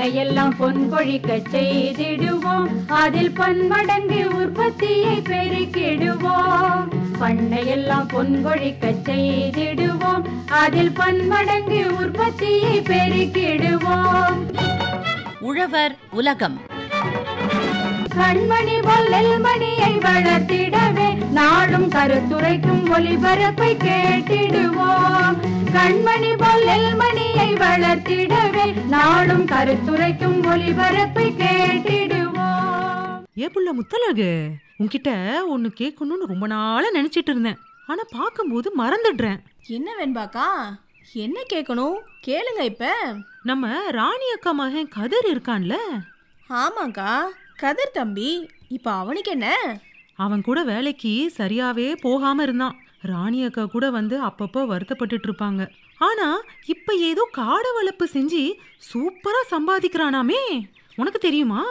பண்ணையெல்லாம் பொன் கொழிக்க செய்திடுவோம், அதில் பன்மடங்கு உற்பத்தியை பெருக்கிடுவோம். பண்ணையெல்லாம் பொன் கொழிக்க செய்திடுவோம், அதில் பன்மடங்கு உற்பத்தியை பெருக்கிடுவோம். உழவர் உலகம். கண்மணி பொல்லல் மணியை வளர்த்திடவே நாடும் கருத்துரைக்கும் ஒலிபரப்பை கேட்டிடுவோம். கண்மணி பொல்லல் மணியை வளர்த்திடவே நாடும் கருத்துரைக்கும் ஒலிபரப்பை கேட்டிடுவோம். ஏப்புள்ள முத்தழகு, உன்கிட்ட ஒன்னு கேட்கணும்னு ரொம்ப நாளா நினைச்சிட்டு இருந்தேன். ஆனா பாக்கும்போது மறந்துடுறேன். என்ன வெண்பாக்கா, என்ன கேட்கணும் கேளுங்க. இப்ப நம்ம ராணி அக்கா மகன் கதிர் இருக்கான்ல? ஆமாக்கா, கதிர் தம்பி. இப்ப அவனுக்கு என்ன? அவன் கூட வேலைக்கு சரியாவே போகாம இருந்தான். ராணி அக்கா கூட வந்து அப்பப்போ வருத்தப்பட்டுட்டு இருப்பாங்க. ஆனா இப்ப ஏதோ காடை வளர்ப்பு செஞ்சு சூப்பரா சம்பாதிக்கிறானாமே, உனக்கு தெரியுமா?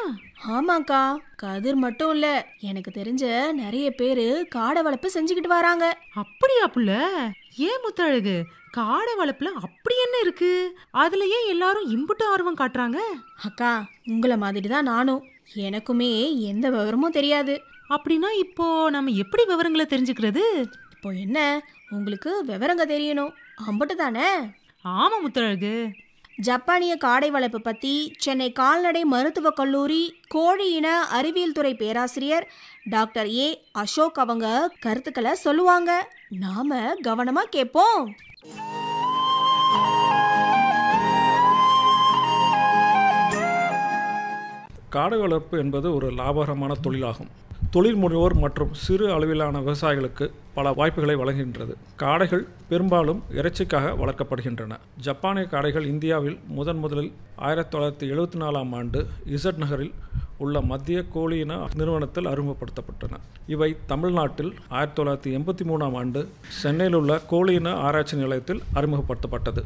ஆமாக்கா, கதிர் மட்டும் இல்ல, எனக்கு தெரிஞ்ச நிறைய பேரு காடை வளர்ப்பு செஞ்சுக்கிட்டு வராங்க. அப்படியா புள்ள? ஏன் முத்தழகு, காடை வளர்ப்புல அப்படி என்ன இருக்கு? அதுல ஏன் எல்லாரும் இம்புட்டு ஆர்வம் காட்டுறாங்க? அக்கா, உங்களை மாதிரி தான் நானும். எனக்குமே எந்த விவரமும் தெரியாது. அப்படின்னா இப்போ நம்ம எப்படி விவரங்களை தெரிஞ்சுக்கிறது? இப்போ என்ன, உங்களுக்கு விவரங்க தெரியணும் அம்பட்டு தானே? ஆமா முத்தழகு. ஜப்பானிய காடை வளர்ப்பு பற்றி சென்னை கால்நடை மருத்துவக் கல்லூரி கோழி இன அறிவியல் துறை பேராசிரியர் டாக்டர் ஏ அசோக் அவங்க கருத்துக்களை சொல்லுவாங்க. நாம கவனமா கேட்போம். காடை வளர்ப்பு என்பது ஒரு லாபகரமான தொழிலாகும். தொழில் முனைவோர் மற்றும் சிறு அளவிலான விவசாயிகளுக்கு பல வாய்ப்புகளை வழங்குகின்றது. காடைகள் பெரும்பாலும் இறைச்சிக்காக வளர்க்கப்படுகின்றன. ஜப்பானிய காடைகள் இந்தியாவில் முதலில் 1974ஆம் ஆண்டு இசட் நகரில் உள்ள மத்திய கோழி இன நிறுவனத்தில் அறிமுகப்படுத்தப்பட்டன. இவை தமிழ்நாட்டில் 1983ஆம் ஆண்டு சென்னையில் உள்ள கோழி இன ஆராய்ச்சி நிலையத்தில் அறிமுகப்படுத்தப்பட்டது.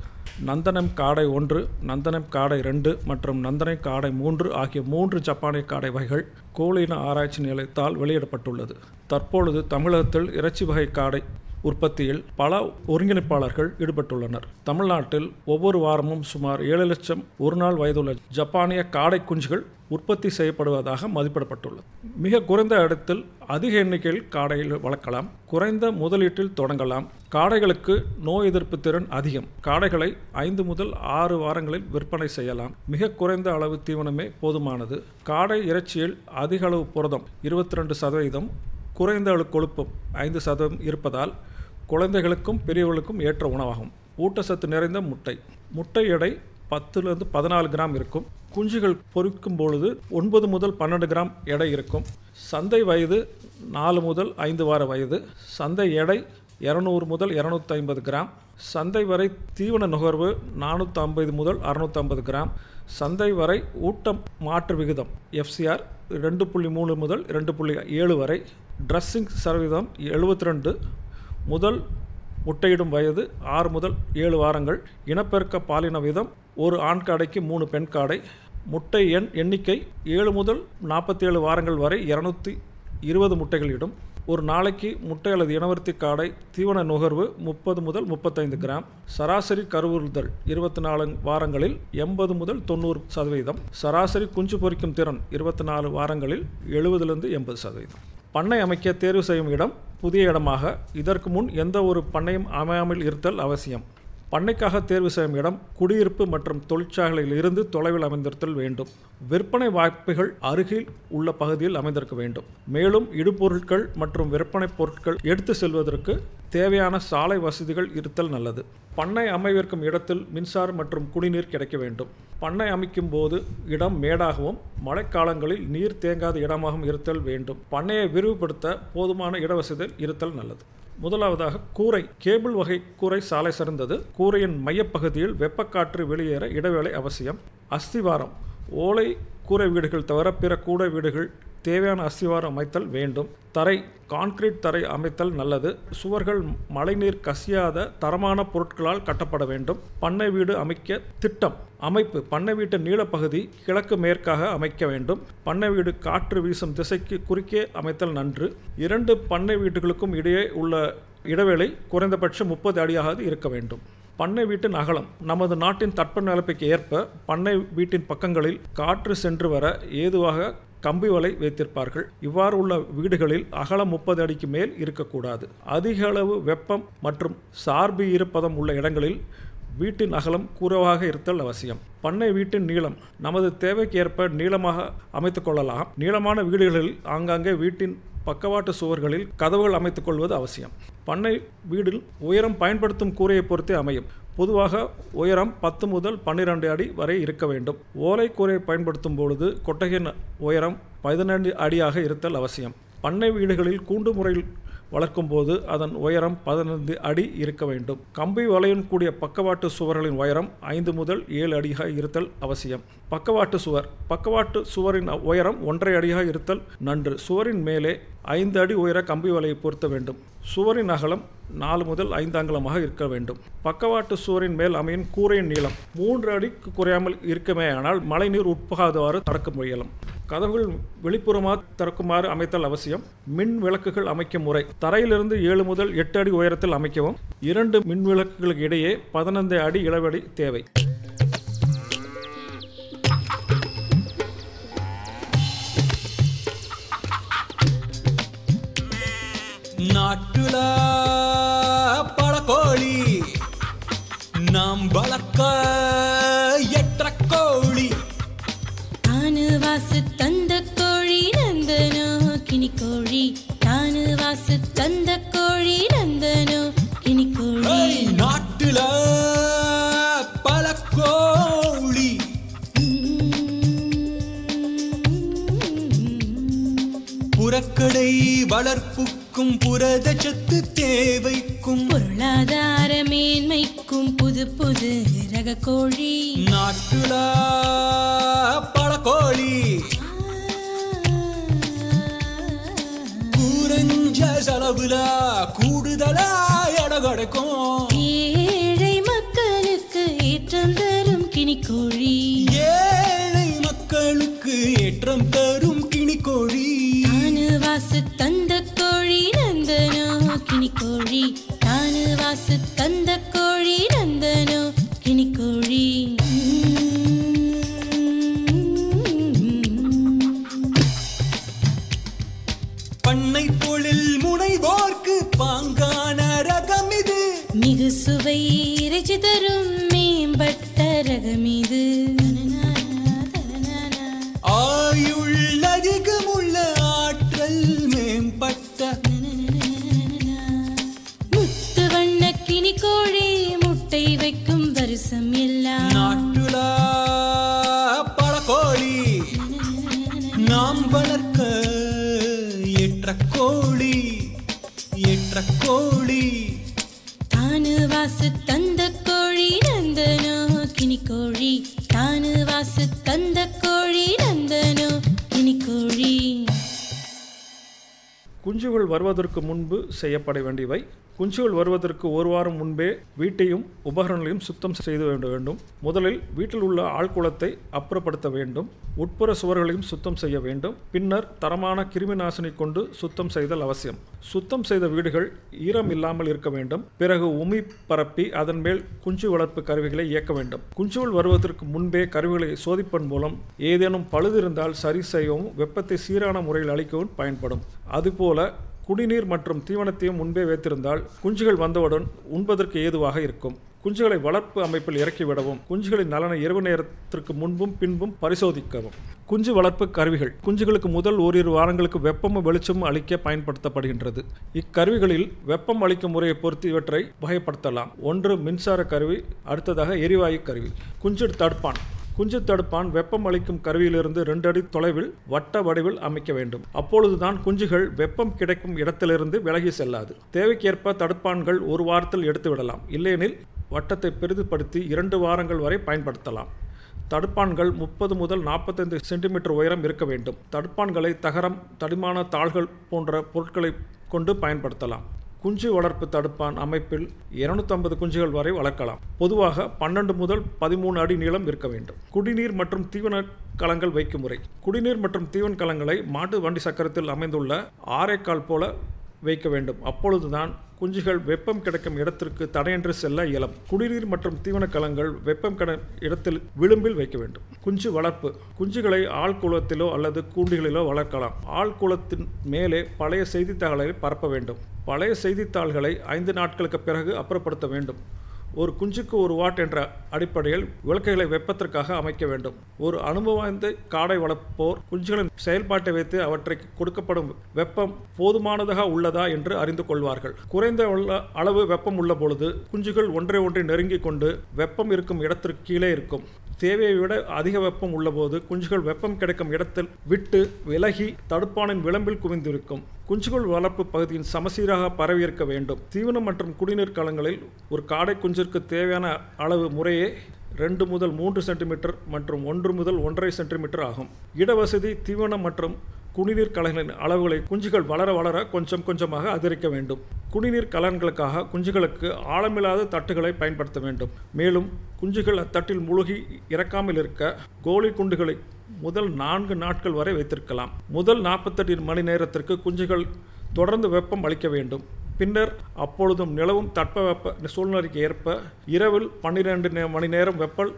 நந்தனம் காடை 1, நந்தனம் காடை 2 மற்றும் நந்தனம் காடை 3 ஆகிய 3 ஜப்பானிய காடை வகைகள் கோழி இன ஆராய்ச்சி நிலையத்தால் வெளியிடப்பட்டுள்ளது. தற்பொழுது தமிழகத்தில் இறைச்சி வகை காடை உற்பத்தியில் பல ஒருங்கிணைப்பாளர்கள் ஈடுபட்டுள்ளனர். தமிழ்நாட்டில் ஒவ்வொரு வாரமும் சுமார் 7 லட்சம் ஒரு நாள் வயதுள்ள ஜப்பானிய காடை குஞ்சுகள் உற்பத்தி செய்யப்படுவதாக மதிப்பிடப்பட்டுள்ளது. மிக குறைந்த இடத்தில் அதிக எண்ணிக்கையில் காடைகள் வளர்க்கலாம். குறைந்த முதலீட்டில் தொடங்கலாம். காடைகளுக்கு நோய் எதிர்ப்பு திறன் அதிகம். காடைகளை 5 முதல் 6 வாரங்களில் விற்பனை செய்யலாம். மிக குறைந்த அளவு தீவனமே போதுமானது. காடை இறைச்சியில் அதிக அளவு புரதம் 22%, குறைந்த அளவு கொழுப்பும் 5% இருப்பதால் குழந்தைகளுக்கும் பெரியவர்களுக்கும் ஏற்ற உணவாகும். ஊட்டச்சத்து நிறைந்த முட்டை எடை 10 to 14 கிராம் இருக்கும். குஞ்சுகள் பொரிக்கும் பொழுது 9 முதல் 12 கிராம் எடை இருக்கும். சந்தை வயது 4 முதல் 5 வார வயது. சந்தை எடை 200 முதல் 250 கிராம். சந்தை வரை தீவன நுகர்வு 450 முதல் 650 கிராம். சந்தை வரை ஊட்டம் மாற்று விகிதம் FCR 2.3 முதல் 2.7 வரை. ட்ரெஸ்ஸிங் சதவீதம் 72 முதல் முட்டையிடும் வயது 6 முதல் 7 வாரங்கள். இனப்பெருக்க பாலின வீதம் ஒரு ஆண் காடைக்கு 3 பெண் காடை. முட்டை எண்ணிக்கை 7 முதல் 47 வாரங்கள் வரை 220 முட்டைகள் இடும். ஒரு நாளைக்கு முட்டை அல்லது இனவர்த்தி காடை தீவன நுகர்வு 30 முதல் 35 கிராம். சராசரி கருவுறுதல் 24 வாரங்களில் 80 முதல் 90%. சராசரி குஞ்சு பொரிக்கும் திறன் 24 வாரங்களில் 70 to 80%. பண்ணை அமைக்க தேர்வு செய்யும் இடம் புதிய இடமாக, இதற்கு முன் எந்த ஒரு பண்ணையும் அமையாமல் இருத்தல் அவசியம். பண்ணைக்காக தேர்வு செய்யும் இடம் குடியிருப்பு மற்றும் தொழிற்சாலையில் இருந்து தொலைவில் அமைந்திருத்தல் வேண்டும். விற்பனை வாய்ப்புகள் அருகில் உள்ள பகுதியில் அமைந்திருக்க வேண்டும். மேலும் இடுபொருட்கள் மற்றும் விற்பனை பொருட்கள் எடுத்து செல்வதற்கு தேவையான சாலை வசதிகள் இருத்தல் நல்லது. பண்ணை அமைவிருக்கும் இடத்தில் மின்சாரம் மற்றும் குடிநீர் கிடைக்க வேண்டும். பண்ணை அமைக்கும் போது இடம் மேடாகவும் மழைக்காலங்களில் நீர் தேங்காத இடமாகவும் இருத்தல் வேண்டும். பண்ணையை விரிவுபடுத்த போதுமான இடவசதி இருத்தல் நல்லது. முதலாவதாக கூரை. கேபிள் வகை கூரை சாலை சிறந்தது. கூரையின் மையப்பகுதியில் வெப்பக்காற்று வெளியேற இடைவேளை அவசியம். அஸ்திவாரம். ஓலை கூரை வீடுகள் தவிர பிற கூரை வீடுகள் தேவையான அஸ்திவாரம் அமைத்தல் வேண்டும். தரை. கான்கிரீட் தரை அமைத்தல் நல்லது. சுவர்கள் மழைநீர் கசியாத தரமான பொருட்களால் கட்டப்பட வேண்டும். பண்ணை வீடு அமைக்க திட்டம். அமைப்பு. பண்ணை வீட்டு நீளப்பகுதி கிழக்கு மேற்காக அமைக்க வேண்டும். பண்ணை வீடு காற்று வீசும் திசைக்கு குறுக்கே அமைத்தல் நன்று. 2 பண்ணை வீட்டுகளுக்கும் இடையே உள்ள இடைவேளை குறைந்தபட்சம் 30 அடியாக இருக்க வேண்டும். பண்ணை வீட்டின் அகலம். நமது நாட்டின் தட்பநிலைக்கு ஏற்ப பண்ணை வீட்டின் பக்கங்களில் காற்று சென்று வர ஏதுவாக கம்பி வலை வைத்திருப்பார்கள். இவ்வாறு உள்ள வீடுகளில் அகலம் 30 அடிக்கு மேல் இருக்கக்கூடாது. அதிக அளவு வெப்பம் மற்றும் சார்பு ஈரப்பதம் உள்ள இடங்களில் வீட்டின் அகலம் குறைவாக இருத்தல் அவசியம். பண்ணை வீட்டின் நீளம் நமது தேவைக்கு ஏற்ப நீளமாக அமைத்துக் கொள்ளலாம். நீளமான வீடுகளில் ஆங்காங்கே வீட்டின் பக்கவாட்டு சுவர்களில் கதவுகள் அமைத்துக் கொள்வது அவசியம். பண்ணை வீடில் உயரம் பயன்படுத்தும் கூரையை பொறுத்தே அமையும். பொதுவாக உயரம் 10 முதல் 12 அடி வரை இருக்க வேண்டும். ஓலை கூரையை பயன்படுத்தும் பொழுது கொட்டகையின் உயரம் 15 அடியாக இருத்தல் அவசியம். பண்ணை வீடுகளில் கூண்டு முறையில் வளர்க்கும் போது அதன் உயரம் 15 அடி இருக்க வேண்டும். கம்பி வலையுடன் கூடிய பக்கவாட்டு சுவர்களின் உயரம் 5 முதல் 7 அடியாக இருத்தல் அவசியம். பக்கவாட்டு சுவரின் உயரம் 1.5 அடியாக இருத்தல் நன்று. சுவரின் மேலே 5 அடி உயர கம்பி வலையை பொருத்த வேண்டும். சுவரின் அகலம் 4 முதல் 5 அங்குலமாக இருக்க வேண்டும். பக்கவாட்டு சுவரின் மேல் அமையும் கூரையின் நீளம் 3 அடிக்கு குறையாமல் இருக்குமேயானால் மழைநீர் உட்புகாதவாறு தடுக்க முயலும். கதவுகள் வெளிப்புறமாக திறக்குமாறு அமைத்தல் அவசியம். மின் விளக்குகள் அமைக்கும் முறை. தரையிலிருந்து 7 முதல் 8 அடி உயரத்தில் அமைக்கவும். 2 மின் விளக்குகளுக்கு இடையே 15 அடி இடைவெளி தேவை. நாட்டுல பழக்கோழி நாம் வளர்க்க எற்ற கோழி. தானு வாசு தந்த கோழி நந்தனோ கினி கோழி. தானு வாசு தந்த கோழி நந்தனோ கினி கோழி. நாட்டுல பழக்கோழி. புறக்கடை வளர்ப்புக்கும் புரதச்சத்து தேவைக்கும் பொருளாதார மேன்மைக்கும் புது புது ரக கோழி. நாட்டுல பழக்கோழி. கூரஞ்ச செலவுல கூடுதலா எடை கிடைக்கும். ஏழை மக்களுக்கு ஏற்றம் தரும் கினி கோழி. ஏழை மக்களுக்கு ஏற்றம் தரும் கினி கோழி. தானு வாசு தந்த கோழி நந்தனோ கினி கோழி. தானு வாசு தந்த கோழி நந்தனோ கினி கோழி. பண்ணை தொழில் முனைவோர்க்கு பாங்கான ரகம் இது. மிகு சுவை இறைச்சி தரும் மேம்பட்ட ரகம் இது. ஆயுள் அதிகமுள்ள ஆற்றல் மேம்பட்ட முத்து வண்ண கினி கோழி முட்டை வைக்கும் வருஷம் எல்லாம். நாட்டுல பழக்கோழி நாம் வளர்க்க ஏற்ற கோழி. ஏற்ற கோழி. தானு வாசு தந்த கோழி நந்தனோ கினி கோழி. தானு வாசு தந்த கோழி நந்தனோ கினி கோழி. குஞ்சுகள் வருவதற்கு முன்பு செய்யப்பட வேண்டியவை. குஞ்சுகள் வருவதற்கு ஒரு வாரம் முன்பே வீட்டையும் உபகரணங்களையும் சுத்தம் செய்து வேண்டும். முதலில் வீட்டில் உள்ள ஆழ்குளத்தை அப்புறப்படுத்த வேண்டும். உட்புற சுவர்களையும் சுத்தம் செய்ய வேண்டும். பின்னர் தரமான கிருமி நாசினி கொண்டு சுத்தம் செய்தல் அவசியம். சுத்தம் செய்த வீடுகள் ஈரம் இல்லாமல் இருக்க வேண்டும். பிறகு உமி பரப்பி அதன் மேல் குஞ்சு வளர்ப்பு கருவிகளை இயக்க வேண்டும். குஞ்சுகள் வருவதற்கு முன்பே கருவிகளை சோதிப்பதன் மூலம் ஏதேனும் பழுது இருந்தால் சரி செய்யவும் வெப்பத்தை சீரான முறையில் அளிக்கவும் பயன்படும். அதுபோல குடிநீர் மற்றும் தீவனத்தையும் முன்பே வைத்திருந்தால் குஞ்சுகள் வந்தவுடன் உண்பதற்கு ஏதுவாக இருக்கும். குஞ்சுகளை வளர்ப்பு அமைப்பில் இறக்கிவிடவும். குஞ்சுகளின் நலனை இரவு நேரத்திற்கு முன்பும் பின்பும் பரிசோதிக்கவும். குஞ்சு வளர்ப்பு கருவிகள் குஞ்சுகளுக்கு முதல் ஓரிரு வாரங்களுக்கு வெப்பமும் வெளிச்சமும் அளிக்க பயன்படுத்தப்படுகின்றது. இக்கருவிகளில் வெப்பம் அளிக்கும் முறையை பொறுத்து இவற்றை வகைப்படுத்தலாம். 1 மின்சார கருவி, அடுத்ததாக எரிவாயு கருவி. குஞ்சு தடுப்பான். குஞ்சு தடுப்பான் வெப்பம் அளிக்கும் கருவியிலிருந்து 2 அடி தொலைவில் வட்ட வடிவில் அமைக்க வேண்டும். அப்பொழுதுதான் குஞ்சுகள் வெப்பம் கிடைக்கும் இடத்திலிருந்து விலகி செல்லாது. தேவைக்கேற்ப தடுப்பான்கள் 1 வாரத்தில் எடுத்து விடலாம். இல்லையெனில் வட்டத்தை பெரிதுபடுத்தி 2 வாரங்கள் வரை பயன்படுத்தலாம். தடுப்பான்கள் 30 முதல் 45 சென்டிமீட்டர் உயரம் இருக்க வேண்டும். தடுப்பான்களை தகரம், தடிமான தாள்கள் போன்ற பொருட்களை கொண்டு பயன்படுத்தலாம். குஞ்சு வளர்ப்பு தடுப்பான் அமைப்பில் 250 குஞ்சுகள் வரை வளர்க்கலாம். பொதுவாக 12 முதல் 13 அடி நீளம் இருக்க வேண்டும். குடிநீர் மற்றும் தீவன கலங்கள் வைக்கும் முறை. குடிநீர் மற்றும் தீவன கலங்களை மாட்டு வண்டி சக்கரத்தில் அமைந்துள்ள ஆரைக்கால் போல வைக்க வேண்டும். அப்பொழுதுதான் குஞ்சுகள் வெப்பம் கிடைக்கும் இடத்திற்கு தடையின்றி செல்ல இயலும். குடிநீர் மற்றும் தீவன கலங்கள் வெப்பம் இடத்தில் விளிம்பில் வைக்க வேண்டும். குஞ்சு வளர்ப்பு. குஞ்சுகளை ஆழ்குளத்திலோ அல்லது கூண்டுகளிலோ வளர்க்கலாம். ஆழ்குளத்தின் மேலே பழைய செய்தித்தாள்களை பரப்ப வேண்டும். பழைய செய்தித்தாள்களை 5 நாட்களுக்கு பிறகு அப்புறப்படுத்த வேண்டும். ஒரு குஞ்சுக்கு 1 வாட் என்ற அடிப்படையில் விளக்குகளை வெப்பத்திற்காக அமைக்க வேண்டும். ஒரு அனுபவம் வாய்ந்த காடை வளர்ப்போர் குஞ்சுகளின் செயல்பாட்டை வைத்து அவற்றைக்கு கொடுக்கப்படும் வெப்பம் போதுமானதாக உள்ளதா என்று அறிந்து கொள்வார்கள். குறைந்த அளவு வெப்பம் உள்ள பொழுது குஞ்சுகள் ஒன்றை நெருங்கி கொண்டு வெப்பம் இருக்கும் இடத்திற்கு கீழே இருக்கும். தேவையை விட அதிக வெப்பம் உள்ளபோது குஞ்சுகள் வெப்பம் கிடைக்கும் இடத்தில் விட்டு விலகி தடுப்பானின் விளிம்பில் குவிந்திருக்கும். குஞ்சுகள் வளர்ப்பு பகுதியின் சமசீராக பரவியிருக்க வேண்டும். தீவனம் மற்றும் குடிநீர் கலங்களில் ஒரு காடை குஞ்சிற்கு தேவையான அளவு முறையே 2 முதல் 3 சென்டிமீட்டர் மற்றும் 1 முதல் 1.5 சென்டிமீட்டர் ஆகும். இடவசதி, தீவனம் மற்றும் குடிநீர் கலன்களின் அளவுகளை குஞ்சுகள் வளர கொஞ்சம் கொஞ்சமாக அதிகரிக்க வேண்டும். குடிநீர் கலன்களுக்காக குஞ்சுகளுக்கு ஆழமில்லாத தட்டுகளை பயன்படுத்த வேண்டும். மேலும் குஞ்சுகள் அத்தட்டில் மூழ்கி இறக்காமல் இருக்க கோழி குண்டுகளை முதல் 4 நாட்கள் வரை வைத்திருக்கலாம். முதல் 48 மணி நேரத்திற்கு குஞ்சுகள் தொடர்ந்து வெப்பம் அளிக்க வேண்டும். பின்னர் அப்பொழுதும் நிலவும் தட்பவெப்ப சூழ்நிலைக்கு ஏற்ப இரவில் 12 மணி நேரம் வெப்பம்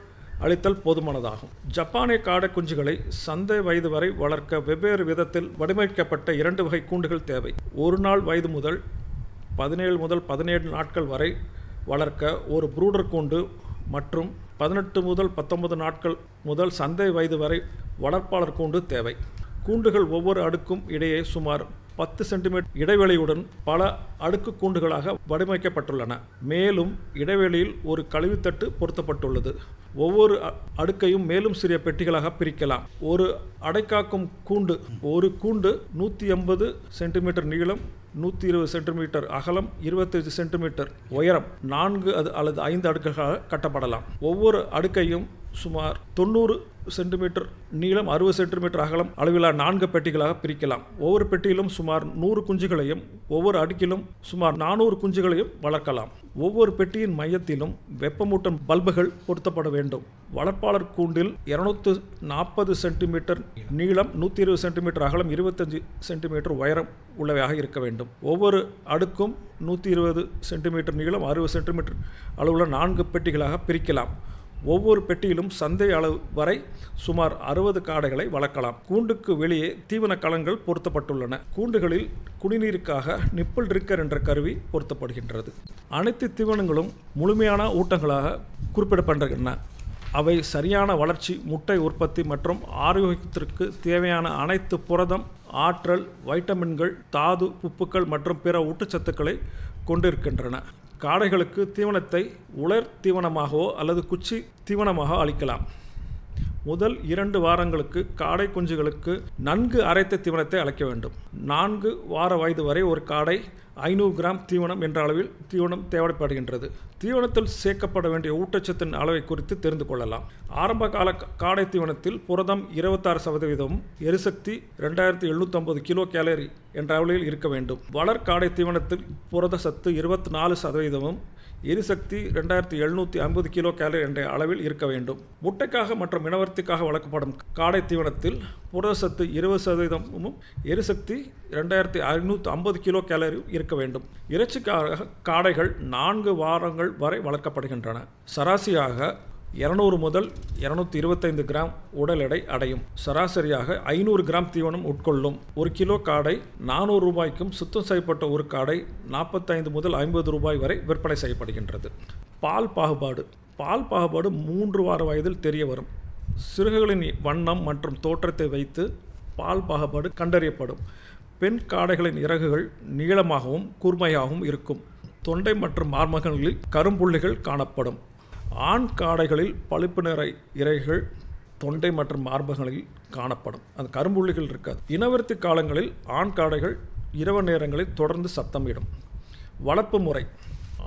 அளித்தல் போதுமானதாகும். ஜப்பானிய காடை குஞ்சுகளை சந்தை வயது வரை வளர்க்க வெவ்வேறு விதத்தில் வடிவமைக்கப்பட்ட 2 வகை கூண்டுகள் தேவை. 1 நாள் வயது முதல் 17 முதல் 17 நாட்கள் வரை வளர்க்க ஒரு ப்ரூடர் கூண்டு மற்றும் 18 முதல் 19 நாட்கள் முதல் சந்தை வயது வரை வளர்ப்பாளர் கூண்டு தேவை. கூண்டுகள் ஒவ்வொரு அடுக்கும் இடையே சுமார் 10 சென்டிமீட்டர் இடைவெளியுடன் பல அடுக்கு கூண்டுகளாக வடிவமைக்கப்பட்டுள்ளன. மேலும் இடைவெளியில் ஒரு கழிவுத்தட்டு பொருத்தப்பட்டுள்ளது. ஒவ்வொரு அடுக்கையும் மேலும் சிறிய பெட்டிகளாக பிரிக்கலாம். ஒரு அடைக்காக்கும் கூண்டு. ஒரு கூண்டு 180 சென்டிமீட்டர் நீளம், 120 சென்டிமீட்டர் அகலம், 25 சென்டிமீட்டர் உயரம் 4 அல்லது 5 அடுக்குகளாக கட்டப்படலாம். ஒவ்வொரு அடுக்கையும் சுமார் 90 சென்டிமீட்டர் நீளம், 60 சென்டிமீட்டர் அகலம் அளவிலான 4 பெட்டிகளாக பிரிக்கலாம். ஒவ்வொரு பெட்டியிலும் சுமார் 100 குஞ்சுகளையும் ஒவ்வொரு அடுக்கிலும் சுமார் 400 குஞ்சுகளையும் வளர்க்கலாம். ஒவ்வொரு பெட்டியின் மையத்திலும் வெப்பமூட்டும் பல்புகள் பொருத்தப்பட வேண்டும். வளர்ப்பாளர் கூண்டில் 240 சென்டிமீட்டர் நீளம், 120 சென்டிமீட்டர் அகலம், 25 சென்டிமீட்டர் உயரம் உள்ளவையாக இருக்க வேண்டும். ஒவ்வொரு அடுக்கும் 120 சென்டிமீட்டர் நீளம், 60 சென்டிமீட்டர் அளவுள்ள 4 பெட்டிகளாக பிரிக்கலாம். ஒவ்வொரு பெட்டியிலும் சந்தை அளவு வரை சுமார் 60 காடைகளை வளர்க்கலாம். கூண்டுக்கு வெளியே தீவன கலன்கள் பொருத்தப்பட்டுள்ளன. கூண்டுகளில் குடிநீருக்காக நிப்பிள் ட்ரிக்கர் என்ற கருவி பொருத்தப்படுகின்றது. அனைத்து தீவனங்களும் முழுமையான ஊட்டங்களாக குறிப்பிடப்படுகின்றன. அவை சரியான வளர்ச்சி, முட்டை உற்பத்தி மற்றும் ஆரோக்கியத்திற்கு தேவையான அனைத்து புரதம், ஆற்றல், வைட்டமின்கள், தாது, உப்புக்கள் மற்றும் பிற ஊட்டச்சத்துக்களை கொண்டிருக்கின்றன. காடைகளுக்கு தீவனத்தை உலர் தீவனமாகவோ அல்லது குச்சி தீவனமாக அளிக்கலாம். முதல் 2 வாரங்களுக்கு காடை குஞ்சுகளுக்கு நன்கு அரைத்த தீவனத்தை அளிக்க வேண்டும். 4 வார வயது வரை ஒரு காடை 500 கிராம் தீவனம் என்ற அளவில் தீவனம் தேவைப்படுகின்றது. தீவனத்தில் சேர்க்கப்பட வேண்டிய ஊட்டச்சத்தின் அளவை குறித்து தெரிந்து கொள்ளலாம். ஆரம்ப கால காடை தீவனத்தில் புரதம் 26%, எரிசக்தி 2750 கிலோ கேலரி என்ற அளவில் இருக்க வேண்டும். வளர் காடை தீவனத்தில் புரத சத்து 24%, எரிசக்தி 2750 கிலோ கேலரி என்ற அளவில் இருக்க வேண்டும். முட்டைக்காக மற்றும் இனவர்த்திக்காக வளர்க்கப்படும் காடை தீவனத்தில் புரதசத்து 20%, எரிசக்தி 2550 கிலோ கேலரி இருக்க வேண்டும். இறைச்சிக்காக காடைகள் 4 வாரங்கள் வரை வளர்க்கப்படுகின்றன. சராசரியாக 200 முதல் 225 கிராம் உடல் எடை அடையும். சராசரியாக 500 கிராம் தீவனம் உட்கொள்ளும். 1 கிலோ காடை 400 ரூபாய்க்கும் சுத்தம் செய்யப்பட்ட ஒரு காடை 45 முதல் 50 ரூபாய் வரை விற்பனை செய்யப்படுகின்றது. பால் பாகுபாடு. பால் பாகுபாடு 3 வார வயதில் தெரிய வரும். சிறுகுகளின் வண்ணம் மற்றும் தோற்றத்தை வைத்து பால் பாகுபாடு கண்டறியப்படும். பெண் காடைகளின் இறகுகள் நீளமாகவும் கூர்மையாகவும் இருக்கும். தொண்டை மற்றும் மார்பகங்களில் கரும்புள்ளிகள் காணப்படும். ஆண் காடைகளில் பழுப்பு நிற இறகுகள் தொண்டை மற்றும் மார்பகங்களில் காணப்படும். அந்த கரும்புள்ளிகள் இருக்காது. இனவர்த்தி காலங்களில் ஆண் காடைகள் இரவு நேரங்களில் தொடர்ந்து சத்தமிடும். வளர்ப்பு முறை.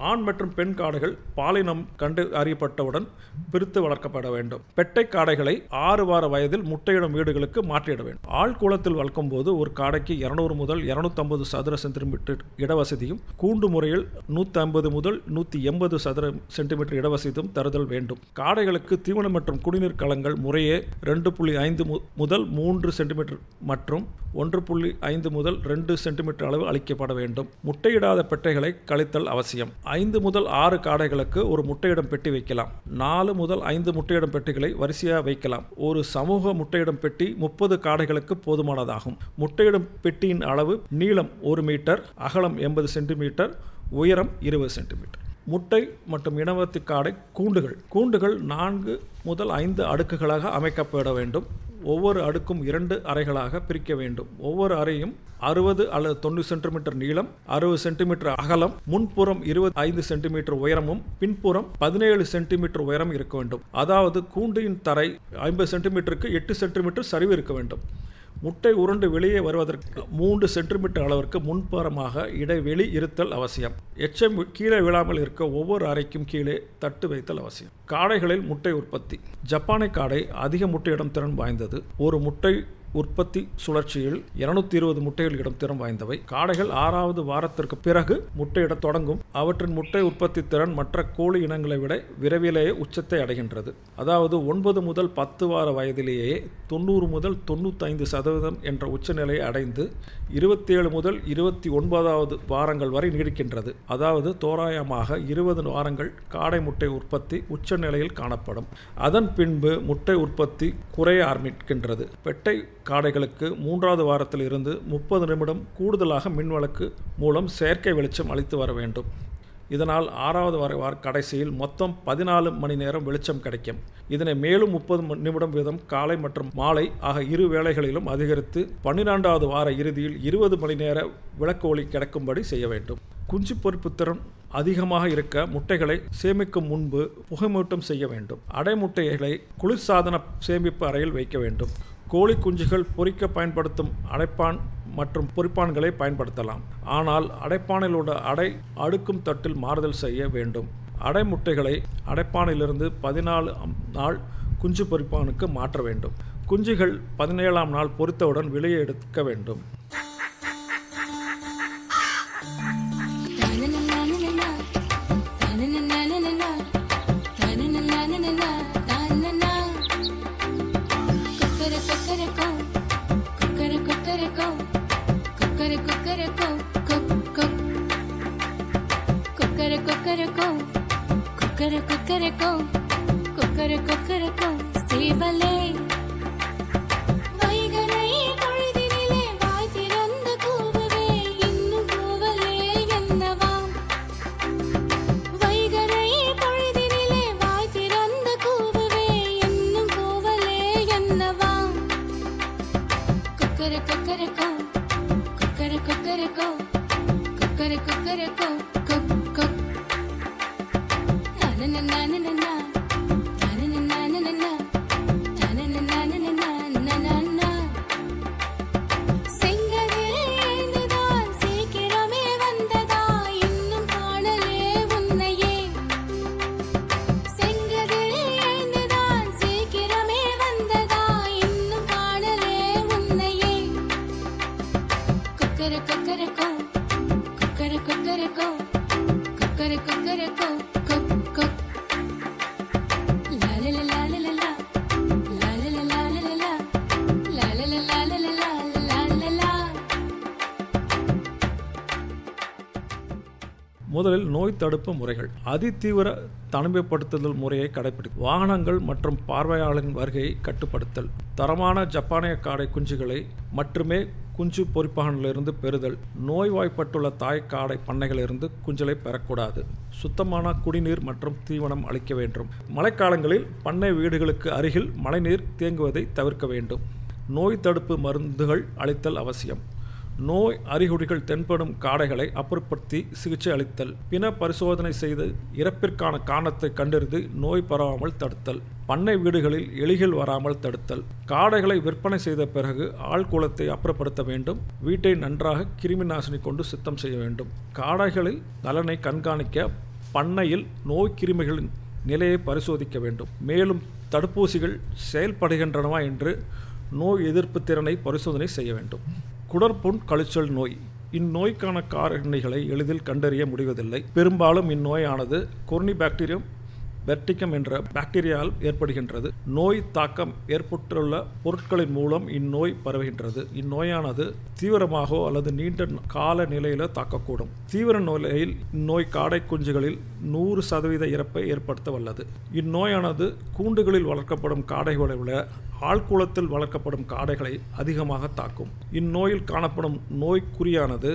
ஆண் மற்றும் பெண் காடைகள் பாலினம் கண்டு அறியப்பட்டவுடன் பிரித்து வளர்க்கப்பட வேண்டும். பெட்டை காடைகளை 6 வார வயதில் முட்டையிடும் வீடுகளுக்கு மாற்றிட வேண்டும். ஆழ்குளத்தில் வளர்க்கும் போது ஒரு காடைக்கு 200 முதல் 250 சதுர சென்டிமீட்டர் இடவசதியும், கூண்டு முறையில் 150 முதல் 180 சதுர சென்டிமீட்டர் இடவசதியும் தருதல் வேண்டும். காடைகளுக்கு தீவனம் மற்றும் குடிநீர் கலங்கள் முறையே 2.5 முதல் 3 சென்டிமீட்டர் மற்றும் 1.5 முதல் 2 சென்டிமீட்டர் அளவு அளிக்கப்பட வேண்டும். முட்டையிடாத பெட்டைகளை கழித்தல் அவசியம். 5 முதல் 6 காடைகளுக்கு ஒரு முட்டையிடும் பெட்டி வைக்கலாம். 4 முதல் 5 முட்டையிடும் பெட்டிகளை வரிசையாக வைக்கலாம். ஒரு சமூக முட்டையிடும் பெட்டி 30 காடைகளுக்கு போதுமானதாகும். முட்டையிடும் பெட்டியின் அளவு நீளம் 1 மீட்டர், அகலம் 80 சென்டிமீட்டர், உயரம் 20 சென்டிமீட்டர். முட்டை மற்றும் இனவர்த்தி காடை கூண்டுகள் 4 முதல் 5 அடுக்குகளாக அமைக்கப்பட வேண்டும். ஒவ்வொரு அடுக்கும் 2 அறைகளாக பிரிக்க வேண்டும். ஒவ்வொரு அறையும் 60 அல்லது 90 சென்டிமீட்டர் நீளம், 60 சென்டிமீட்டர் அகலம், முன்புறம் 25 சென்டிமீட்டர் உயரமும் பின்புறம் 17 சென்டிமீட்டர் உயரம் இருக்க வேண்டும். அதாவது கூண்டின் தரை 50 சென்டிமீட்டருக்கு 8 சென்டிமீட்டர் சரிவு இருக்க வேண்டும். முட்டை உருண்டு வெளியே வருவதற்கு 3 சென்டிமீட்டர் அளவிற்கு முன்புறமாக இடைவெளி இருத்தல் அவசியம். எச்சம் கீழே விழாமல் இருக்க ஒவ்வொரு அறைக்கும் கீழே தட்டு வைத்தல் அவசியம். காடைகளில் முட்டை உற்பத்தி. ஜப்பானிய காடை அதிக முட்டையிடும் திறன் வாய்ந்தது. ஒரு முட்டை உற்பத்தி சுழற்சியில் 220 முட்டைகள் இடம் திறன் வாய்ந்தவை. காடைகள் 6வது வாரத்திற்கு பிறகு முட்டையிட தொடங்கும். அவற்றின் முட்டை உற்பத்தி திறன் மற்ற கோழி இனங்களை விட விரைவிலேயே உச்சத்தை அடைகின்றது. அதாவது 9 முதல் 10 வார வயதிலேயே 90 முதல் 95% என்ற உச்சநிலையை அடைந்து 27 முதல் 29வது வாரங்கள் வரை நீடிக்கின்றது. அதாவது தோராயமாக 20 வாரங்கள் காடை முட்டை உற்பத்தி உச்ச நிலையில் காணப்படும். அதன் பின்பு முட்டை உற்பத்தி குறைய ஆரம்பிக்கின்றது. பெட்டை காடைகளுக்கு 3வது வாரத்தில் இருந்து 30 நிமிடம் கூடுதலாக மின்விளக்கு மூலம் செயற்கை வெளிச்சம் அளித்து வர வேண்டும். இதனால் 6வது வார கடைசியில் மொத்தம் 14 மணி நேரம் வெளிச்சம் கிடைக்கும். இதனை மேலும் 30 நிமிடம் வீதம் காலை மற்றும் மாலை ஆக 2 வேளைகளிலும் அதிகரித்து 12வது வார இறுதியில் 20 மணி நேர விளக்கு ஒளி கிடைக்கும்படி செய்ய வேண்டும். குஞ்சு பொரிப்பு திறன் அதிகமாக இருக்க முட்டைகளை சேமிக்கும் முன்பு புகைமூட்டம் செய்ய வேண்டும். அடை முட்டைகளை குளிர்சாதன சேமிப்பு அறையில் வைக்க வேண்டும். கோழி குஞ்சுகள் பொரிக்க பயன்படுத்தும் அடைப்பான் மற்றும் பொரிப்பான்களை பயன்படுத்தலாம். ஆனால் அடைப்பானில் உள்ள அடை அடுக்கும் தட்டில் மாறுதல் செய்ய வேண்டும். அடை முட்டைகளை அடைப்பானிலிருந்து 14 நாள் குஞ்சு பொரிப்பானுக்கு மாற்ற வேண்டும். குஞ்சுகள் 17ஆம் நாள் பொரித்தவுடன் வெளியே எடுக்க வேண்டும். சேவலே வைகரை பொழுதினிலே வாய் திறந்து கூவுவே, இன்னும் கூவலே என்னவா? வைகரை பொழுதினிலே வாய் திறந்து கூவுவே, இன்னும் கூவலே என்னவா? கொக்கர கொக்கரக்கோ கொக்கர கொக்கரக்கோ கொக்கர கொக்கரக்கோ கொக் கொக் நனனனனனனா முதலில் நோய் தடுப்பு முறைகள். அதிதீவிர தனிமைப்படுத்துதல் முறையை கடைபிடித்தல், வாகனங்கள் மற்றும் பார்வையாளரின் வருகையை கட்டுப்படுத்தல், தரமான ஜப்பானிய காடை குஞ்சுகளை மட்டுமே குஞ்சு பொரிப்பானிலிருந்து பெறுதல், நோய்வாய்ப்பட்டுள்ள தாய் காடை பண்ணைகளிலிருந்து குஞ்சுகளை பெறக்கூடாது, சுத்தமான குடிநீர் மற்றும் தீவனம் அளிக்க வேண்டும். மழைக்காலங்களில் பண்ணை வீடுகளுக்கு அருகில் மழைநீர் தேங்குவதை தவிர்க்க வேண்டும். நோய் தடுப்பு மருந்துகள் அளித்தல் அவசியம். நோய் அறிகுறிகள் தென்படும் காடைகளை அப்புறப்படுத்தி சிகிச்சை அளித்தல், பின பரிசோதனை செய்து இறப்பிற்கான காரணத்தை கண்டறிந்து நோய் பரவாமல் தடுத்தல், பண்ணை வீடுகளில் எலிகள் வராமல் தடுத்தல், காடைகளை விற்பனை செய்த பிறகு ஆழ்குளத்தை அப்புறப்படுத்த வேண்டும். வீட்டை நன்றாக கிருமி நாசினி கொண்டு சுத்தம் செய்ய வேண்டும். காடைகளில் நலனை கண்காணிக்க பண்ணையில் நோய் கிருமிகளின் நிலையை பரிசோதிக்க வேண்டும். மேலும் தடுப்பூசிகள் செயல்படுகின்றனவா என்று நோய் எதிர்ப்பு திறனை பரிசோதனை செய்ய வேண்டும். குடற்புண் கழிச்சல் நோய். இந்நோய்க்கான காரணிகளை எளிதில் கண்டறிய முடிவதில்லை. பெரும்பாலும் இந்நோயானது கொர்னிபாக்டீரியம் வெர்டிகம் என்ற பாக்டீரியால் ஏற்படுகின்றது. நோய் தாக்கம் ஏற்பட்டுள்ள பொருட்களின் மூலம் இந்நோய் பரவுகின்றது. இந்நோயானது தீவிரமாகவோ அல்லது நீண்ட கால நிலையில தாக்கக்கூடும். தீவிர நிலையில் இந்நோய் காடை குஞ்சுகளில் 100% இறப்பை ஏற்படுத்த வல்லது. இந்நோயானது கூண்டுகளில் வளர்க்கப்படும் காடைகளை விட ஆழ்குளத்தில் வளர்க்கப்படும் காடைகளை அதிகமாக தாக்கும். இந்நோயில் காணப்படும் நோய்க்குறியானது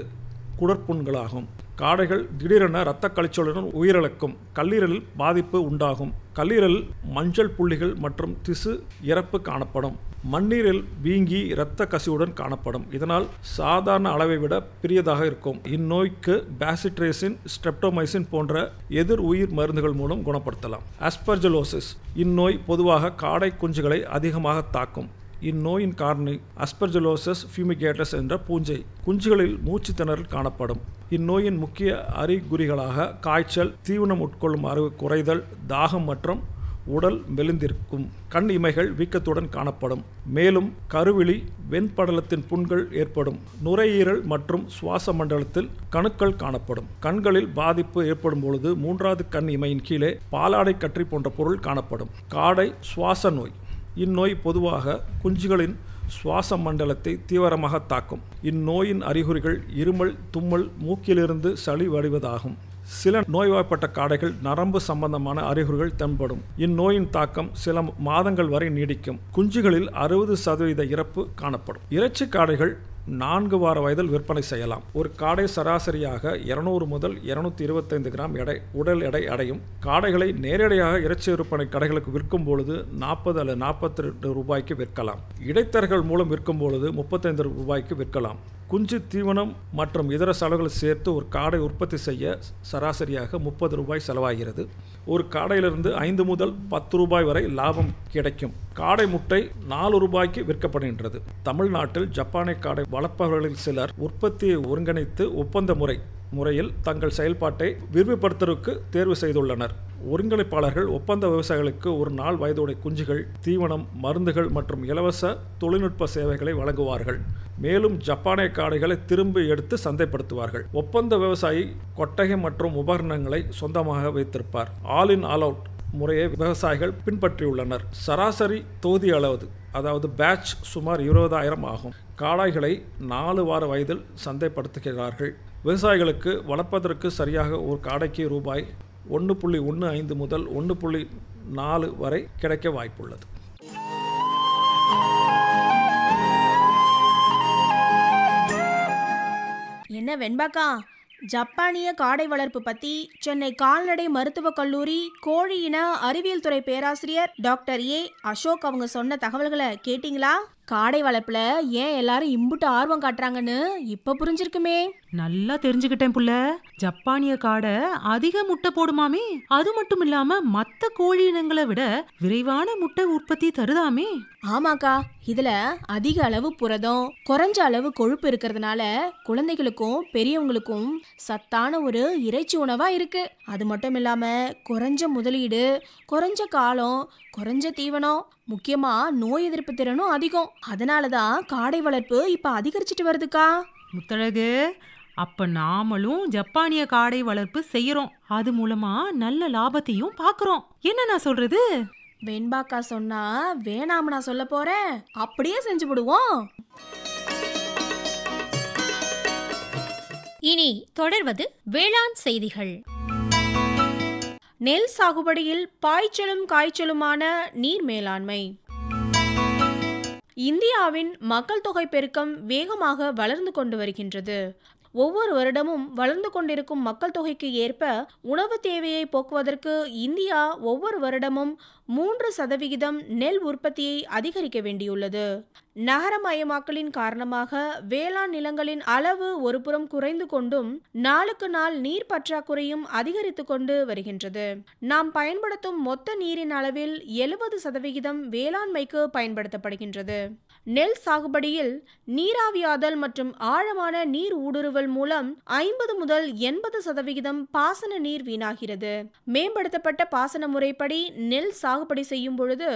குடற்புண்களாகும். காடைகள் திடீரென இரத்த கழிச்சலுடன் உயிரிழக்கும். கல்லீரலில் பாதிப்பு உண்டாகும். கல்லீரலில் மஞ்சள் புள்ளிகள் மற்றும் திசு இறப்பு காணப்படும். மண்ணீரில் வீங்கி இரத்த கசிவுடன் காணப்படும். இதனால் சாதாரண அளவை விட பெரியதாக இருக்கும். இந்நோய்க்கு பாசிட்ரேசின், ஸ்ட்ரெப்டோமைசின் போன்ற எதிர் உயிர் மருந்துகள் மூலம் குணப்படுத்தலாம். அஸ்பர்ஜிலோசிஸ். இந்நோய் பொதுவாக காடை குஞ்சுகளை அதிகமாக தாக்கும். இந்நோயின் காரணி அஸ்பர்ஜிலோசஸ் ஃபியூமிகேட்டஸ் என்ற பூஞ்சை. குஞ்சுகளில் மூச்சு திணறல் காணப்படும். இந்நோயின் முக்கிய அறிகுறிகளாக காய்ச்சல், தீவனம் உட்கொள்ளும் அறிவு குறைதல், தாகம் மற்றும் உடல் மெலிந்திருக்கும். கண் இமைகள் வீக்கத்துடன் காணப்படும். மேலும் கருவிழி, வெண்படலத்தின் புண்கள் ஏற்படும். நுரையீரல் மற்றும் சுவாச மண்டலத்தில் கணுக்கள் காணப்படும். கண்களில் பாதிப்பு ஏற்படும் பொழுது 3வது கண் இமையின் கீழே பாலாடை கற்றி போன்ற பொருள் காணப்படும். காடை சுவாச நோய். இந்நோய் பொதுவாக குஞ்சுகளின் சுவாச மண்டலத்தை தீவிரமாக தாக்கும். இந்நோயின் அறிகுறிகள் இருமல், தும்மல், மூக்கிலிருந்து சளி வடிவதாகும். சில நோய்வாய்ப்பட்ட காடைகள் நரம்பு சம்பந்தமான அறிகுறிகள் தென்படும். இந்நோயின் தாக்கம் சில மாதங்கள் வரை நீடிக்கும். குஞ்சுகளில் 60% இறப்பு காணப்படும். இறைச்சி காடைகள் 4 வார வயதில் விற்பனை செய்யலாம். ஒரு காடை சராசரியாக 200 முதல் 225 கிராம் உடல் எடை அடையும். காடைகளை நேரடியாக இறைச்சி விற்பனை கடைகளுக்கு விற்கும் பொழுது 40 அல்லது 42 ரூபாய்க்கு விற்கலாம். இடைத்தரகர்கள் மூலம் விற்கும் பொழுது 35 ரூபாய்க்கு விற்கலாம். குஞ்சு, தீவனம் மற்றும் இதர செலவுகள் சேர்த்து ஒரு காடை உற்பத்தி செய்ய சராசரியாக 30 ரூபாய் செலவாகிறது. ஒரு காடையிலிருந்து 5 முதல் 10 ரூபாய் வரை லாபம் கிடைக்கும். காடை முட்டை 4 ரூபாய்க்கு விற்கப்படுகின்றது. தமிழ்நாட்டில் ஜப்பானிய காடை வளர்ப்பவர்களில் சிலர் உற்பத்தியை ஒருங்கிணைத்து ஒப்பந்த முறையில் தங்கள் செயல்பாட்டை விரிவுபடுத்துவதற்கு தேர்வு செய்துள்ளனர். ஒருங்கிணைப்பாளர்கள் ஒப்பந்த விவசாயிகளுக்கு ஒரு நாள் வயதுடைய குஞ்சுகள், தீவனம், மருந்துகள் மற்றும் இலவச தொழில்நுட்ப சேவைகளை வழங்குவார்கள். மேலும் ஜப்பானிய காடைகளை திரும்பி எடுத்து சந்தைப்படுத்துவார்கள். ஒப்பந்த விவசாயி கொட்டகை மற்றும் உபகரணங்களை சொந்தமாக வைத்திருப்பார். ஆல் இன் ஆல் அவுட் முறையை விவசாயிகள் பின்பற்றியுள்ளனர். சராசரி தொகுதி அளவு, அதாவது பேட்ச், சுமார் 20,000 ஆகும். காளைகளை 4 வார வயதில் சந்தைப்படுத்துகிறார்கள். விவசாயிகளுக்கு வளர்ப்பதற்கு சரியாக ஒரு காடைக்கு ரூபாய் 1.15 முதல் 1.4 வரை கிடைக்க வாய்ப்புள்ளது. என்ன வெண்பாக்கா, ஜப்பானிய காடை வளர்ப்பு பத்தி சென்னை கால்நடை மருத்துவக் கல்லூரி கோழி இன அறிவியல் துறை பேராசிரியர் டாக்டர் ஏ அசோக் அவங்க சொன்ன தகவல்களை கேட்டிங்களா? காடை வளர்ப்புல ஏன் எல்லாரும் இம்புட்டு ஆர்வம் காட்டுறாங்கன்னு இப்ப புரிஞ்சிருக்குமே. நல்லா தெரிஞ்சுக்கிட்டேன் புள்ள. ஜப்பானிய காடை அதிக முட்டை போடுமாமே. அது மட்டும் இல்லாம மத்த கோழி இனங்களை விட விரைவான முட்டை உற்பத்தி தருதாமே. ஆமாக்கா, இதுல அதிக அளவு புரதம், குறைஞ்ச அளவு கொழுப்பு இருக்கிறதுனால குழந்தைகளுக்கும் பெரியவங்களுக்கும் சத்தான ஒரு இறைச்சி உணவா இருக்கு. அது மட்டும் இல்லாம குறைஞ்ச முதலீடு, குறைஞ்ச காலம், குறைஞ்ச தீவனம், முக்கியமா நோய் எதிர்ப்பு திறனும் அதிகம். அதனாலதான் காடை வளர்ப்பு இப்ப அதிகரிச்சுட்டு வருதுக்கா. முத்தழகு, அப்ப நாமளும் ஜப்பானிய காடை வளர்ப்பு செய்யறோம். அது மூலமா நல்ல லாபத்தையும் பாக்குறோம். என்ன நான் சொல்றது? வெண்பாக்கா சொன்னா வேணாம் நான் சொல்ல போறேன். அப்படியே செஞ்சு விடுவோம். இனி தொடர்வது வேளாண் செய்திகள். நெல் சாகுபடியில் பாய்ச்சலும் காய்ச்சலுமான நீர் மேலாண்மை. இந்தியாவின் மக்கள் தொகை பெருக்கம் வேகமாக வளர்ந்து கொண்டு வருகின்றது. ஒவ்வொரு வருடமும் வளர்ந்து கொண்டிருக்கும் மக்கள் தொகைக்கு ஏற்ப உணவு தேவையை போக்குவதற்கு இந்தியா ஒவ்வொரு வருடமும் 3% நெல் உற்பத்தியை அதிகரிக்க வேண்டியுள்ளது. நகரமயமாக்கலின் காரணமாக வேளாண் நிலங்களின் அளவு ஒருபுறம் குறைந்து கொண்டும் நாளுக்கு நாள் நீர் பற்றாக்குறையும் அதிகரித்து கொண்டு வருகின்றது. நாம் பயன்படுத்தும் மொத்த நீரின் அளவில் 70% வேளாண்மைக்கு பயன்படுத்தப்படுகின்றது. நெல் சாகுபடியில் நீராவியாதல் மற்றும் ஆழமான நீர் ஊடுருவல் மூலம் 50 முதல் 80% பாசன நீர் வீணாகிறது. மேம்படுத்தப்பட்ட பாசன முறைப்படி நெல் சாகுபடி செய்யும் பொழுது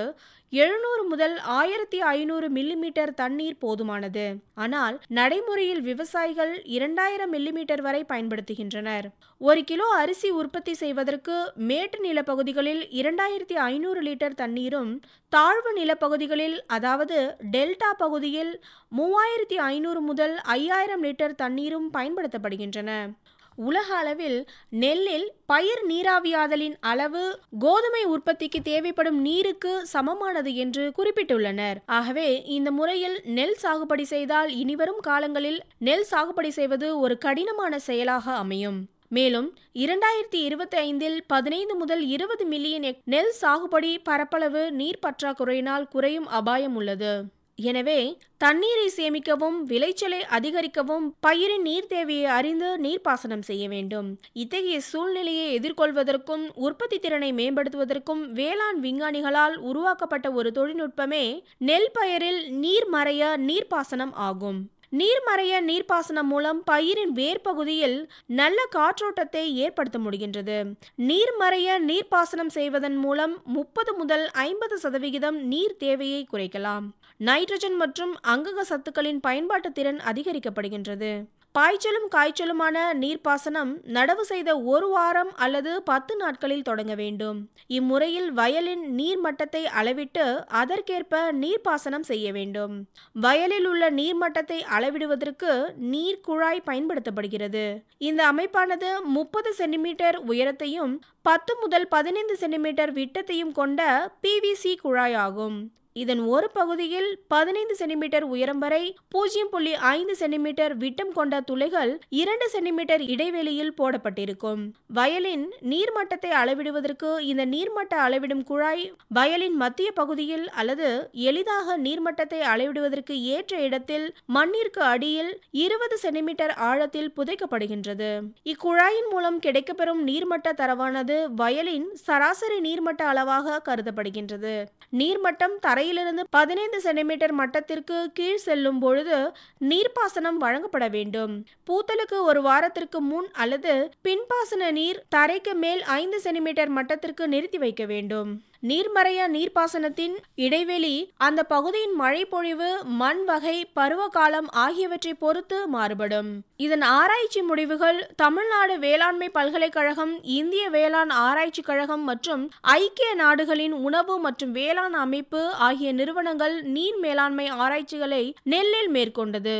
700 முதல் 1500 மில்லிமீட்டர் தண்ணீர் போதுமானது. ஆனால் நடைமுறையில் விவசாயிகள் 2000 மில்லிமீட்டர் வரை பயன்படுத்துகின்றனர். 1 கிலோ அரிசி உற்பத்தி செய்வதற்கு மேட்டு நிலப்பகுதிகளில் 2500 லிட்டர் தண்ணீரும், தாழ்வு நிலப்பகுதிகளில் அதாவது டெல்டா பகுதியில் 3500 முதல் 5000 லிட்டர் தண்ணீரும் பயன்படுத்தப்படுகின்றன. உலக அளவில் நெல்லில் பயிர் நீராவியாதலின் அளவு கோதுமை உற்பத்திக்கு தேவைப்படும் நீருக்கு சமமானது என்று குறிப்பிட்டுள்ளனர். ஆகவே இந்த முறையில் நெல் சாகுபடி செய்தால் இனிவரும் காலங்களில் நெல் சாகுபடி செய்வது ஒரு கடினமான செயலாக அமையும். மேலும் 2025 15 முதல் 20 மில்லியன் நெல் சாகுபடி பரப்பளவு நீர் பற்றாக்குறையினால் குறையும் அபாயம் உள்ளது. எனவே தண்ணீரை சேமிக்கவும் விளைச்சலை அதிகரிக்கவும் பயிரின் நீர் தேவையை அறிந்து நீர்ப்பாசனம் செய்ய வேண்டும். இத்தகைய சூழ்நிலையை எதிர்கொள்வதற்கும் உற்பத்தி திறனை மேம்படுத்துவதற்கும் வேளாண் விஞ்ஞானிகளால் உருவாக்கப்பட்ட ஒரு தொழில்நுட்பமே நெல் பயிரில் நீர்மறைய நீர்ப்பாசனம் ஆகும். நீர்மறைய நீர்ப்பாசனம் மூலம் பயிரின் வேர் பகுதியில் நல்ல காற்றோட்டத்தை ஏற்படுத்த முடிகின்றது. நீர்மறைய நீர்ப்பாசனம் செய்வதன் மூலம் 30 முதல் 50% நீர் தேவையை குறைக்கலாம். நைட்ரஜன் மற்றும் அங்கக சத்துக்களின் பயன்பாட்டு திறன் அதிகரிக்கப்படுகின்றது. பாய்ச்சலும் காய்ச்சலுமான நீர்ப்பாசனம் நடவு செய்த 1 வாரம் அல்லது 10 நாட்களில் தொடங்க வேண்டும். இம்முறையில் வயலின் நீர் மட்டத்தை அளவிட்டு அதற்கேற்ப நீர்ப்பாசனம் செய்ய வேண்டும். வயலில் உள்ள நீர்மட்டத்தை அளவிடுவதற்கு நீர் குழாய் பயன்படுத்தப்படுகிறது. இந்த அமைப்பானது 30 சென்டிமீட்டர் உயரத்தையும் 10 முதல் 15 சென்டிமீட்டர் விட்டத்தையும் கொண்ட PVC குழாய் ஆகும். இதன் ஒரு பகுதியில் 15 சென்டிமீட்டர் உயரம் வரை 0.5 சென்டிமீட்டர் விட்டம் கொண்ட துளைகள் 2 சென்டிமீட்டர் இடைவெளியில் போடப்பட்டிருக்கும். வயலின் நீர்மட்டத்தை அளவிடுவதற்கு இந்த நீர்மட்ட அளவிடும் குழாய் வயலின் மத்திய பகுதியில் அல்லது எளிதாக நீர்மட்டத்தை அளவிடுவதற்கு ஏற்ற இடத்தில் மண்ணிற்கு அடியில் 20 சென்டிமீட்டர் ஆழத்தில் புதைக்கப்படுகின்றது. இக்குழாயின் மூலம் கிடைக்கப்பெறும் நீர்மட்ட தரவானது வயலின் சராசரி நீர்மட்ட அளவாக கருதப்படுகின்றது. நீர்மட்டம் தரையிலிருந்து 15 சென்டிமீட்டர் மட்டத்திற்கு கீழ் செல்லும் பொழுது நீர்ப்பாசனம் வழங்கப்பட வேண்டும். பூத்தலுக்கு 1 வாரத்திற்கு முன் அல்லது பின்பாசன நீர் தரைக்கு மேல் 5 சென்டிமீட்டர் மட்டத்திற்கு நிறுத்தி வைக்க வேண்டும். நீர்மறைய நீர்ப்பாசனத்தின் இடைவெளி அந்த பகுதியின் மழை பொழிவு, மண் வகை, பருவகாலம் ஆகியவற்றை பொறுத்து மாறுபடும். இதன் ஆராய்ச்சி முடிவுகள் தமிழ்நாடு வேளாண்மை பல்கலைக்கழகம், இந்திய வேளாண் ஆராய்ச்சி கழகம் மற்றும் ஐக்கிய நாடுகளின் உணவு மற்றும் வேளாண் அமைப்பு ஆகிய நிறுவனங்கள் நீர் மேலாண்மை ஆராய்ச்சிகளை நெல்லில் மேற்கொண்டது.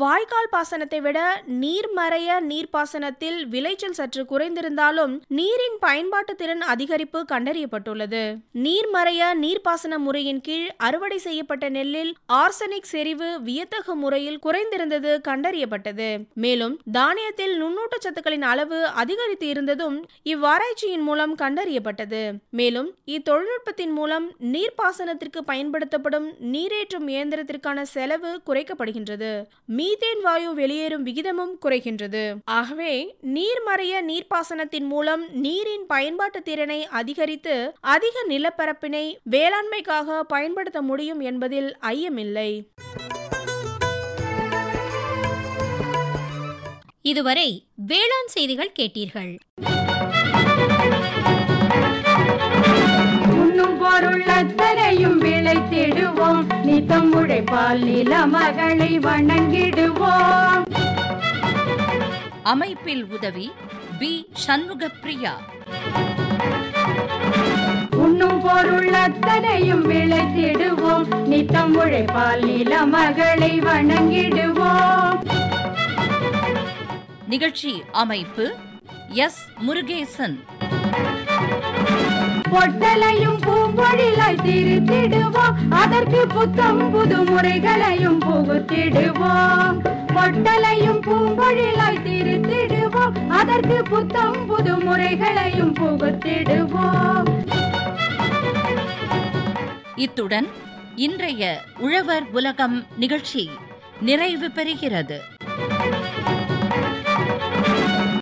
வாய்க்கால் பாசனத்தை விட நீர்மறைய நீர்ப்பாசனத்தில் விளைச்சல் சற்று குறைந்திருந்தாலும் நீரின் பயன்பாட்டு திறன் அதிகரிப்பு கண்டறியப்பட்டுள்ளது. நீர்மறைய நீர்ப்பாசன முறையின் கீழ் அறுவடை செய்யப்பட்ட நெல்லில் ஆர்சனிக் செறிவு வியத்தகு முறையில் குறைந்திருந்தது கண்டறியப்பட்டது. மேலும் தானியத்தில் நுண்ணூட்டச்சத்துக்களின் அளவு அதிகரித்து இருந்ததும் இவ்வாராய்ச்சியின் மூலம் கண்டறியப்பட்டது. மேலும் இத்தொழில்நுட்பத்தின் மூலம் நீர்ப்பாசனத்திற்கு பயன்படுத்தப்படும் நீரேற்றும் இயந்திரத்திற்கான செலவு குறைக்கப்படுகின்றது. மீத்தேன் வாயு வெளியேறும் விகிதமும் குறைகின்றது. ஆகவே நீர்மறைய நீர்ப்பாசனத்தின் மூலம் நீரின் பயன்பாட்டு திறனை அதிகரித்து அதிக நிலப்பரப்பினை வேளாண்மைக்காக பயன்படுத்த முடியும் என்பதில் ஐயமில்லை. இதுவரை வேளாண் செய்திகள் கேட்டீர்கள். பொருள் அத்தனையும் விளைத்திடுவோம், நித்தம் உழைப்பால் நில மகளை வணங்கிடுவோம். அமைப்பில் உதவி பி. சண்முகப்பிரியா. உண்ணும் பொருள் அத்தனையும் விளைத்திடுவோம், நித்தம் உழைப்பால் நில மகளை வணங்கிடுவோம். நிகழ்ச்சி அமைப்பு எஸ். முருகேசன். பொட்டலையும் பூம்பொழிலாய் திருத்திடுவோம், அதற்கு புத்தம் புது முறைகளையும் புகுத்திடுவோம். பொட்டலையும் பூம்பொழிலாய் திருத்திடுவோம், அதற்கு புத்தம் புது முறைகளையும் புகுத்திடுவோம். இத்துடன் இன்றைய உழவர் உலகம் நிகழ்ச்சி நிறைவு பெறுகிறது.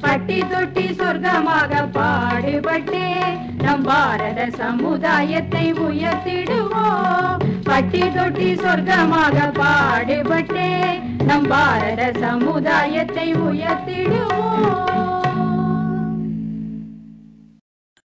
பட்டி தொட்டி சொர்க்கமாக பாடுபட்டே நம் பாரத சமுதாயத்தை உயர்த்திடுவோம். பட்டி தொட்டி சொர்க்கமாக பாடுபட்டே நம் பாரத சமுதாயத்தை உயர்த்திடுவோம்.